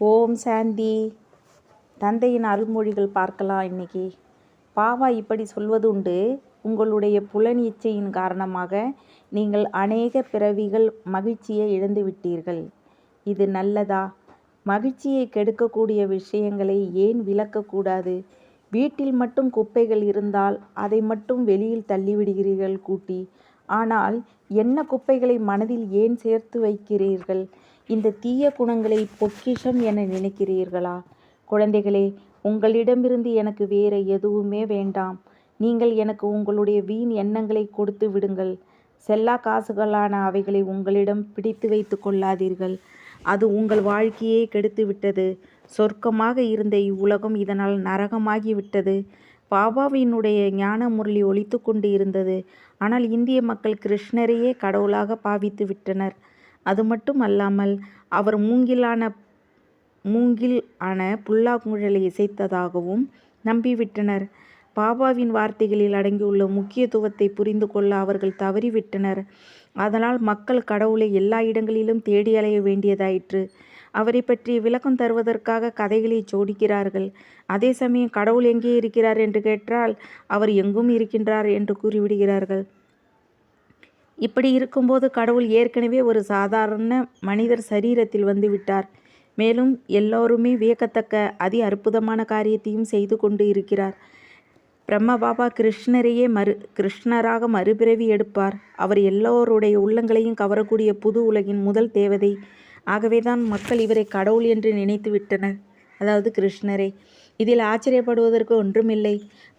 ஓம் சாந்தி. தந்தையின் அருள்மொழிகள் பார்க்கலாம். இன்னைக்கு பாபா இப்படி சொல்வது உண்டு. உங்களுடைய புலன் இச்சையின் காரணமாக நீங்கள் அநேக பிறவிகள் மகிழ்ச்சியை இழந்து விட்டீர்கள். இது நல்லதா? மகிழ்ச்சியை கெடுக்கக்கூடிய விஷயங்களை ஏன் விளக்கக்கூடாது? வீட்டில் மட்டும் குப்பைகள் இருந்தால் அதை மட்டும் வெளியில் தள்ளிவிடுகிறீர்கள் கூட்டி. ஆனால் என்ன குப்பைகளை மனதில் ஏன் சேர்த்து வைக்கிறீர்கள்? இந்த தீய குணங்களை பொக்கிஷம் என நினைக்கிறீர்களா? குழந்தைகளே, உங்களிடமிருந்து எனக்கு வேற எதுவுமே வேண்டாம். நீங்கள் எனக்கு உங்களுடைய வீண் எண்ணங்களை கொடுத்து விடுங்கள். செல்லா காசுகளான அவைகளை உங்களிடம் பிடித்து வைத்து கொள்ளாதீர்கள். அது உங்கள் வாழ்க்கையை கெடுத்து விட்டது. சொர்க்கமாக இருந்த இவ்வுலகம் இதனால் நரகமாகிவிட்டது. பாபாவினுடைய ஞான முரளி ஒலித்து கொண்டு இருந்தது. ஆனால் இந்திய மக்கள் கிருஷ்ணரையே கடவுளாக பாவித்து விட்டனர். அது மட்டும் அல்லாமல் அவர் மூங்கில் ஆன புல்லாங்குழலை இசைத்ததாகவும் நம்பிவிட்டனர். பாபாவின் வார்த்தைகளில் அடங்கியுள்ள முக்கியத்துவத்தை புரிந்து கொள்ள அவர்கள் தவறிவிட்டனர். அதனால் மக்கள் கடவுளை எல்லா இடங்களிலும் தேடி அலைய வேண்டியதாயிற்று. அவரை பற்றி விளக்கம் தருவதற்காக கதைகளை ஜோடிக்கிறார்கள். அதே சமயம் கடவுள் எங்கே இருக்கிறார் என்று கேட்டால் அவர் எங்கும் இருக்கின்றார் என்று கூறிவிடுகிறார்கள். இப்படி இருக்கும்போது கடவுள் ஏற்கனவே ஒரு சாதாரண மனிதர் சரீரத்தில் வந்துவிட்டார். மேலும் எல்லோருமே வியக்கத்தக்க அதி அற்புதமான காரியத்தையும் செய்து கொண்டு இருக்கிறார். பிரம்ம பாபா கிருஷ்ணராக மறுபிறவி எடுப்பார். அவர் எல்லோருடைய உள்ளங்களையும் கவரக்கூடிய புது உலகின் முதல் தேவதை. ஆகவேதான் மக்கள் இவரை கடவுள் என்று நினைத்து விட்டனர், அதாவது கிருஷ்ணரை. இதில் ஆச்சரியப்படுவதற்கு ஒன்றுமில்லை.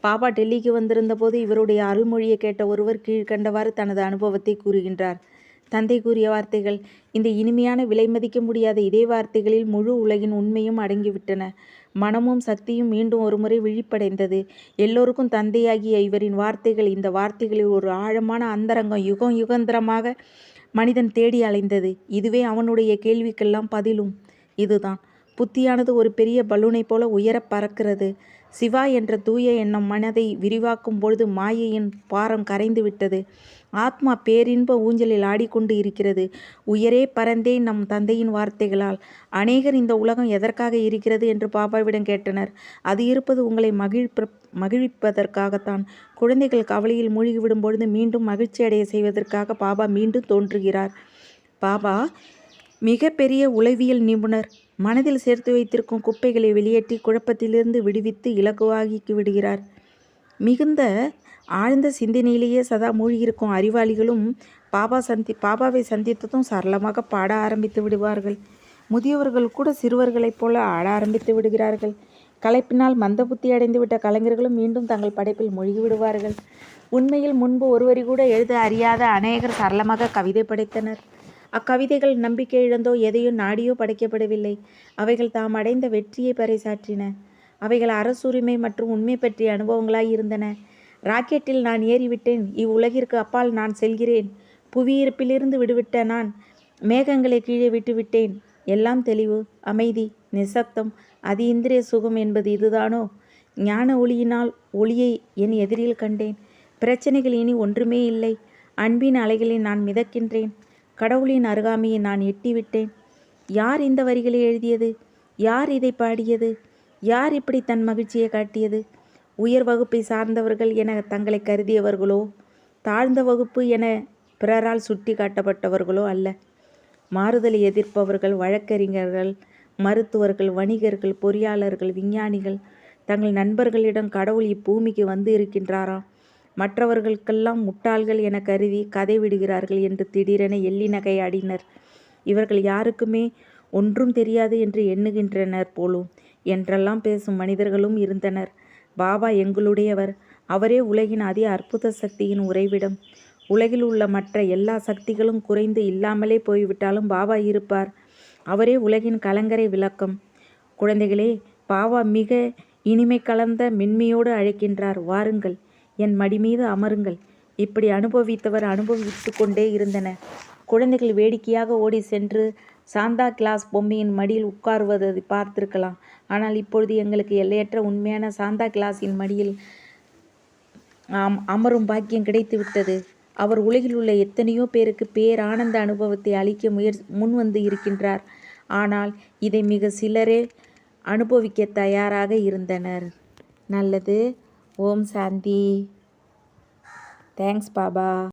பாபா டெல்லிக்கு வந்திருந்த போது இவருடைய அருள்மொழியை கேட்ட ஒருவர் கீழ்கண்டவாறு தனது அனுபவத்தை கூறுகின்றார். தந்தை கூறிய வார்த்தைகள். இந்த இனிமையான விலை மதிக்க முடியாத இதே வார்த்தைகளில் முழு உலகின் உண்மையும் அடங்கிவிட்டன. மனமும் சக்தியும் மீண்டும் ஒருமுறை விழிப்படைந்தது. எல்லோருக்கும் தந்தையாகிய இவரின் வார்த்தைகள். இந்த வார்த்தைகளில் ஒரு ஆழமான அந்தரங்கம் யுகந்தரமாக மனிதன் தேடி அலைந்தது. இதுவே அவனுடைய கேள்விக்கெல்லாம் பதிலும். இதுதான். புத்தியானது ஒரு பெரிய பலூனை போல உயர பறக்கிறது. சிவா என்ற தூய எண்ணம் மனதை விரிவாக்கும் பொழுது மாயையின் பாரம் கரைந்து விட்டது. ஆத்மா பேரின்ப ஊஞ்சலில் ஆடிக்கொண்டு இருக்கிறது. உயரே பறந்தே நம் தந்தையின் வார்த்தைகளால். அநேகர் இந்த உலகம் எதற்காக இருக்கிறது என்று பாபாவிடம் கேட்டனர். அது இருப்பது உங்களை மகிழ்விப்பதற்காகத்தான். குழந்தைகள் கவலையில் மூழ்கிவிடும் பொழுது மீண்டும் மகிழ்ச்சி அடைய செய்வதற்காக பாபா மீண்டும் தோன்றுகிறார். பாபா மிக பெரிய உளவியல் நிபுணர். மனதில் சேர்த்து வைத்திருக்கும் குப்பைகளை வெளியேற்றி குழப்பத்திலிருந்து விடுவித்து இலகுவாக்கி விடுகிறார். மிகுந்த ஆழ்ந்த சிந்தனையிலேயே சதா மூழ்கியிருக்கும் அறிவாளிகளும் பாபாவை சந்தித்ததும் சரளமாக பாட ஆரம்பித்து விடுவார்கள். முதியவர்கள் கூட சிறுவர்களைப் போல ஆட ஆரம்பித்து விடுகிறார்கள். களைப்பினால் மந்த புத்தி அடைந்துவிட்ட கலைஞர்களும் மீண்டும் தங்கள் படைப்பில் மூழ்கி விடுவார்கள். உண்மையில் முன்பு ஒருவரி கூட எழுத அறியாத அநேகர் சரளமாக கவிதை படைத்தனர். அக்கவிதைகள் நம்பிக்கை இழந்தோ எதையோ நாடியோ படைக்கப்படவில்லை. அவைகள் தாம் அடைந்த வெற்றியை பறைசாற்றின. அவைகள் அரசுரிமை மற்றும் உண்மை பற்றிய அனுபவங்களாய் இருந்தன. ராக்கெட்டில் நான் ஏறிவிட்டேன். இவ்வுலகிற்கு அப்பால் நான் செல்கிறேன். புவியீர்ப்பிலிருந்து விடுவிட்ட நான் மேகங்களை கீழே விட்டுவிட்டேன். எல்லாம் தெளிவு, அமைதி, நிசப்தம், அதீந்திரிய சுகம் என்பது இதுதானோ? ஞான ஒளியினால் ஒளியை என் எதிரில் கண்டேன். பிரச்சனைகள் இனி ஒன்றுமே இல்லை. அன்பின் அலைகளில் நான் மிதக்கின்றேன். கடவுளின் அருகாமையை நான் எட்டிவிட்டேன். யார் இந்த வரிகளை எழுதியது? யார் இதை பாடியது? யார் இப்படி தன் மகிழ்ச்சியை காட்டியது? உயர் வகுப்பை சார்ந்தவர்கள் என தங்களை கருதியவர்களோ, தாழ்ந்த வகுப்பு என பிறரால் சுட்டி காட்டப்பட்டவர்களோ அல்ல. மாறுதலை எதிர்ப்பவர்கள், வழக்கறிஞர்கள், மருத்துவர்கள், வணிகர்கள், பொறியாளர்கள், விஞ்ஞானிகள் தங்கள் நண்பர்களிடம் கடவுள் இப்பூமிக்கு வந்து இருக்கின்றாராம், மற்றவர்களுக்கெல்லாம் முட்டாள்கள் என கருதி கதை விடுகிறார்கள் என்று திடீரென எள்ளி நகையாடினர். இவர்கள் யாருக்குமே ஒன்றும் தெரியாது என்று எண்ணுகின்றனர் போலும் என்றெல்லாம் பேசும் மனிதர்களும் இருந்தனர். பாபா எங்களுடையவர். அவரே உலகின் அதி அற்புத சக்தியின் உறைவிடம். உலகில் உள்ள மற்ற எல்லா சக்திகளும் குறைந்து இல்லாமலே போய்விட்டாலும் பாபா இருப்பார். அவரே உலகின் கலங்கரை விளக்கம். குழந்தைகளே, பாபா மிக இனிமை கலந்த மென்மையோடு அழைக்கின்றார். வாருங்கள், என் மடி மீது அமருங்கள். இப்படி அனுபவித்தவர் அனுபவித்து கொண்டே இருந்தனர். குழந்தைகள் வேடிக்கையாக ஓடி சென்று சாந்தா கிளாஸ் பொம்மையின் மடியில் உட்காருவதை பார்த்திருக்கலாம். ஆனால் இப்பொழுது எங்களுக்கு எல்லையற்ற உண்மையான சாந்தா கிளாஸின் மடியில் அமரும் பாக்கியம் கிடைத்துவிட்டது. அவர் உலகில் உள்ள எத்தனையோ பேருக்கு பேரானந்த அனுபவத்தை அளிக்க முன்வந்து இருக்கின்றார். ஆனால் இதை மிக சிலரே அனுபவிக்க தயாராக இருந்தனர். நல்லது. ஓம் சாந்தி. தேங்க்ஸ் பாபா.